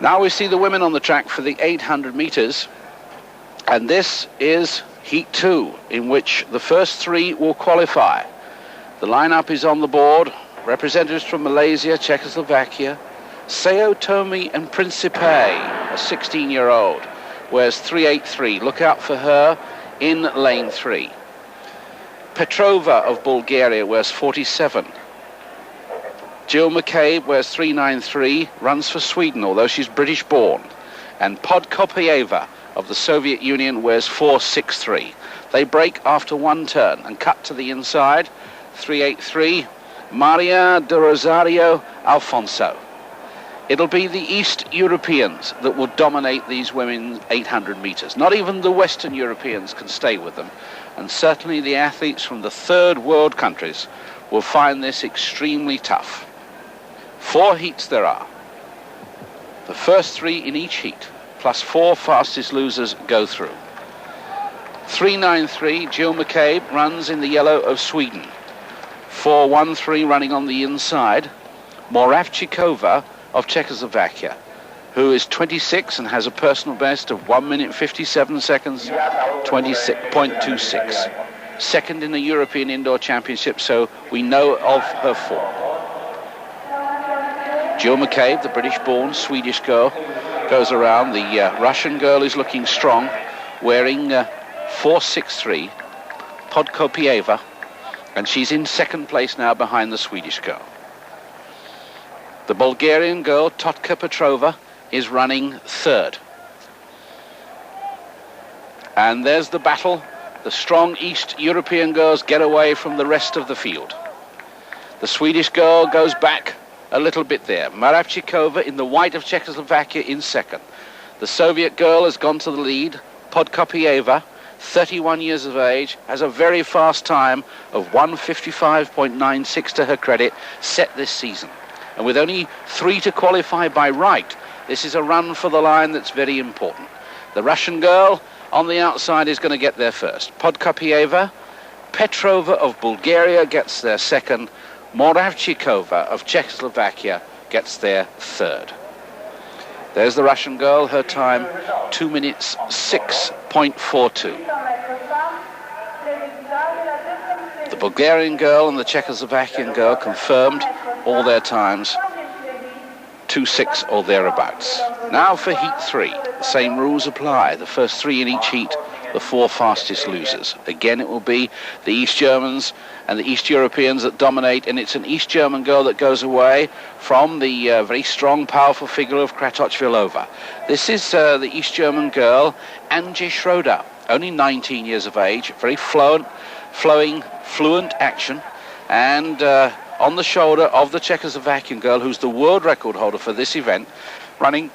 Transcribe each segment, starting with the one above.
Now we see the women on the track for the 800 meters, and this is Heat 2, in which the first three will qualify. The lineup is on the board. Representatives from Malaysia, Czechoslovakia, Sao Tome and Principe, a 16-year-old, wears 383. Look out for her in lane 3. Petrova of Bulgaria wears 47. Jill McCabe wears 393, runs for Sweden, although she's British-born. And Podkopieva of the Soviet Union wears 463. They break after one turn and cut to the inside. 383, Maria de Rosario Alfonso. It'll be the East Europeans that will dominate these women's 800 meters. Not even the Western Europeans can stay with them. And certainly the athletes from the third world countries will find this extremely tough. 4 heats there are. The first 3 in each heat, plus 4 fastest losers go through. 393, Jill McCabe runs in the yellow of Sweden. 413 running on the inside, Moravchikova of Czechoslovakia, who is 26 and has a personal best of 1 minute 57 seconds, 26.26. Second in the European Indoor Championship, so we know of her form. Jill McCabe, the British-born Swedish girl, goes around. The Russian girl is looking strong, wearing 463, Podkopieva, and she's in second place now behind the Swedish girl. The Bulgarian girl, Totka Petrova, is running third. And there's the battle. The strong East European girls get away from the rest of the field. The Swedish girl goes back a little bit there. Moravchikova in the white of Czechoslovakia in second. The Soviet girl has gone to the lead. Podkopieva, 31 years of age, has a very fast time of 1:55.96 to her credit, set this season. And with only 3 to qualify by right, this is a run for the line that's very important. The Russian girl on the outside is going to get there first. Podkopieva, Petrova of Bulgaria gets there second. Moravchikova of Czechoslovakia gets there third. There's the Russian girl, her time 2 minutes 6.42. The Bulgarian girl and the Czechoslovakian girl confirmed all their times, 2:06 or thereabouts. Now for Heat 3, the same rules apply. The first 3 in each heat, the 4 fastest losers. Again, it will be the East Germans and the East Europeans that dominate, and it's an East German girl that goes away from the very strong, powerful figure of Kratochvilova. This is the East German girl, Angie Schroeder, only 19 years of age, very fluent action, and on the shoulder of the Czechoslovakian girl, who's the world record holder for this event, running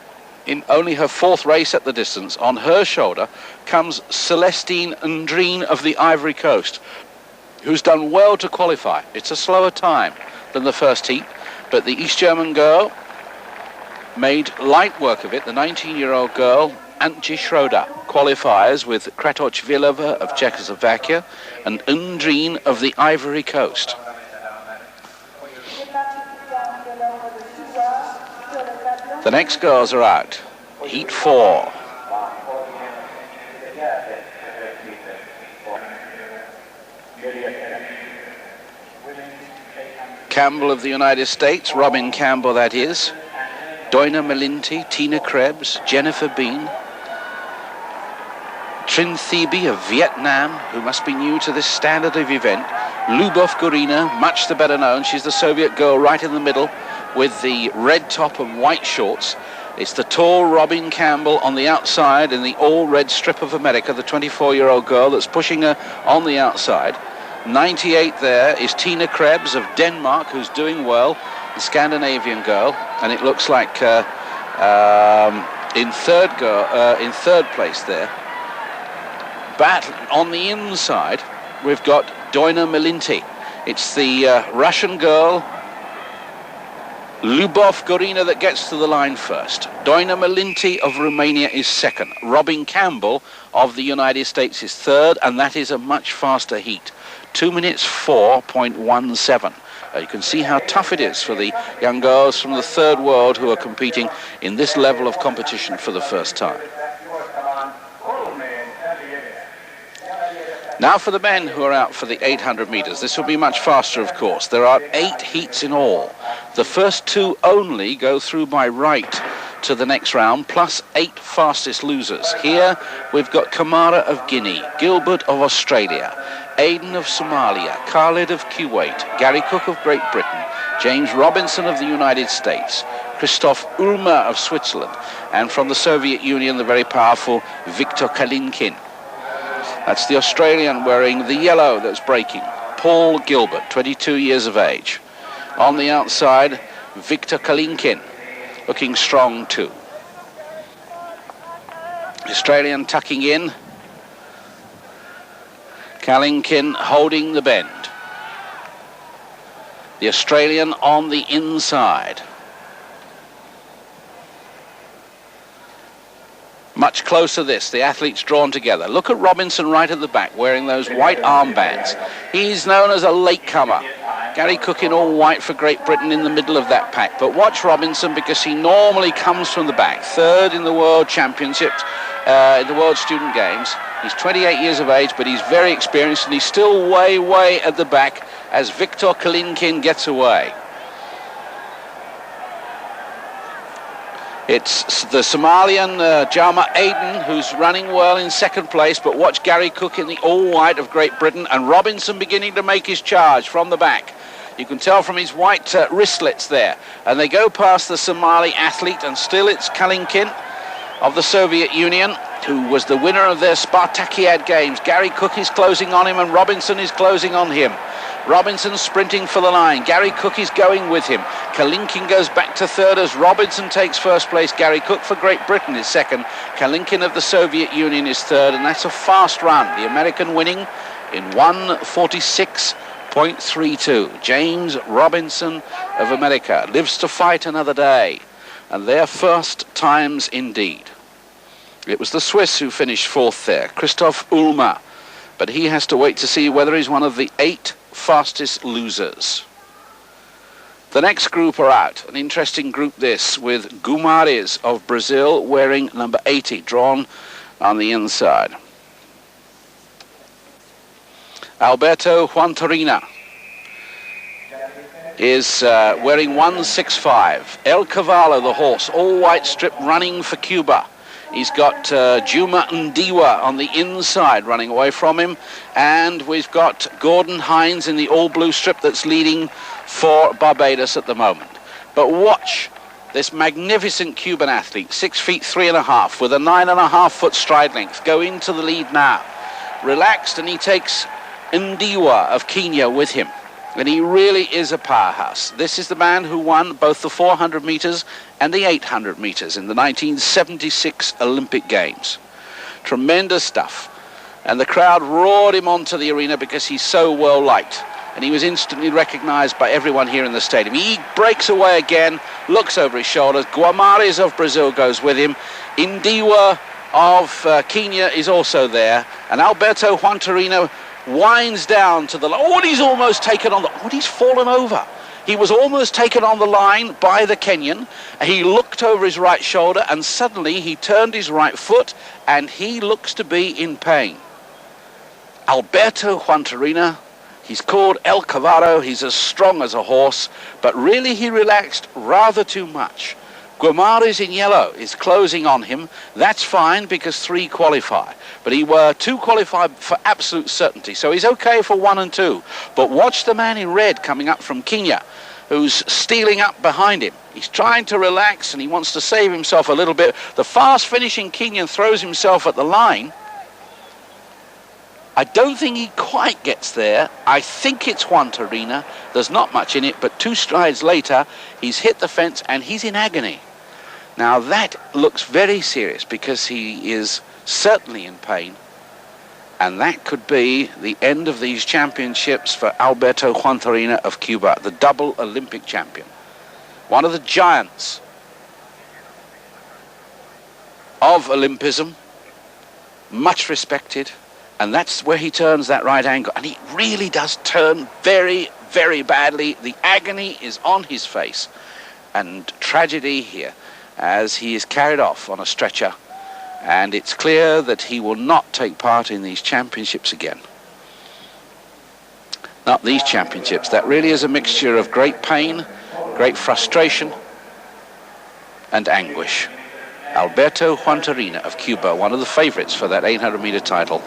in only her 4th race at the distance. On her shoulder comes Celestine Ndrine of the Ivory Coast, who's done well to qualify. It's a slower time than the first heat, but the East German girl made light work of it. The 19-year-old girl, Antje Schroeder, qualifies with Kratochvilova of Czechoslovakia and Ndrine of the Ivory Coast. The next girls are out. Heat 4. Campbell of the United States, Robin Campbell that is, Doina Melinti, Tina Krebs, Jennifer Bean, Trinh Thebe of Vietnam, who must be new to this standard of event, Lubov Gorina, much the better known. She's the Soviet girl right in the middle with the red top and white shorts. It's the tall Robin Campbell on the outside in the all-red strip of America, the 24-year-old girl that's pushing her on the outside. 98 there is Tina Krebs of Denmark, who's doing well, the Scandinavian girl, and it looks like in third place there. But on the inside, we've got Doina Melinti. It's the Russian girl, Lubov Gorina, that gets to the line first. Doina Melinti of Romania is second. Robin Campbell of the United States is third, and that is a much faster heat. 2 minutes 4.17 You can see how tough it is for the young girls from the third world who are competing in this level of competition for the first time. Now for the men who are out for the 800 meters. This will be much faster, of course. There are 8 heats in all. The first 2 only go through by right to the next round, plus 8 fastest losers. Here we've got Kamara of Guinea, Gilbert of Australia, Aiden of Somalia, Khalid of Kuwait, Gary Cook of Great Britain, James Robinson of the United States, Christoph Ulmer of Switzerland, and from the Soviet Union, the very powerful Viktor Kalinkin. That's the Australian wearing the yellow that's breaking, Paul Gilbert, 22 years of age. On the outside, Viktor Kalinkin, looking strong too. The Australian tucking in, Kalinkin holding the bend. The Australian on the inside. Much closer this, the athletes drawn together. Look at Robinson right at the back, wearing those white armbands. He's known as a latecomer. Gary Cook in all white for Great Britain in the middle of that pack. But watch Robinson, because he normally comes from the back. Third in the World Championships, in the World Student Games. He's 28 years of age, but he's very experienced, and he's still way, way at the back as Viktor Kalinkin gets away. It's the Somalian Jama Aiden who's running well in second place, but watch Gary Cook in the all-white of Great Britain, and Robinson beginning to make his charge from the back. You can tell from his white wristlets there. And they go past the Somali athlete, and still it's Kalinkin of the Soviet Union, who was the winner of their Spartakiad Games. Gary Cook is closing on him, and Robinson is closing on him. Robinson sprinting for the line. Gary Cook is going with him. Kalinkin goes back to third as Robinson takes first place. Gary Cook for Great Britain is second. Kalinkin of the Soviet Union is third, and that's a fast run. The American winning in 1:46.32. James Robinson of America lives to fight another day, and their first times indeed. It was the Swiss who finished fourth there, Christoph Ulmer, but he has to wait to see whether he's one of the 8 fastest losers. The next group are out. An interesting group this, with Guimarães of Brazil wearing number 80, drawn on the inside. Alberto Juantorina is wearing 165. El Cavallo, the horse, all white strip, running for Cuba. He's got Juma Ndiwa on the inside running away from him, and we've got Gordon Hines in the all-blue strip that's leading for Barbados at the moment. But watch this magnificent Cuban athlete, 6 feet 3.5 with a 9.5 foot stride length, go into the lead now. Relaxed, and he takes Ndiwa of Kenya with him. And he really is a powerhouse. This is the man who won both the 400 meters and the 800 meters in the 1976 Olympic Games. Tremendous stuff. And the crowd roared him onto the arena because he's so well liked. And he was instantly recognized by everyone here in the stadium. He breaks away again, looks over his shoulders. Guimarães of Brazil goes with him. Ndiwa of Kenya is also there. And Alberto Juantorina winds down to the line. Oh, and he's almost taken on the... Oh, he's fallen over. He was almost taken on the line by the Kenyan. He looked over his right shoulder, and suddenly he turned his right foot, and he looks to be in pain. Alberto Juantorina, he's called El Cavallo. He's as strong as a horse, but really he relaxed rather too much. Guimarães in yellow is closing on him. That's fine because 3 qualify. But 2 qualified for absolute certainty. So he's okay for 1 and 2. But watch the man in red coming up from Kenya, who's stealing up behind him. He's trying to relax, and he wants to save himself a little bit. The fast finishing Kenyan throws himself at the line. I don't think he quite gets there. I think it's Juantorina. There's not much in it, but 2 strides later, he's hit the fence and he's in agony. Now that looks very serious because he is certainly in pain, and that could be the end of these championships for Alberto Juantorina of Cuba, the double Olympic champion. One of the giants of Olympism, much respected. And that's where he turns that right angle. And he really does turn very, very badly. The agony is on his face, and tragedy here as he is carried off on a stretcher, and it's clear that he will not take part in these championships again. Not these championships. That really is a mixture of great pain, great frustration, and anguish. Alberto Juantorena of Cuba, one of the favorites for that 800-meter title.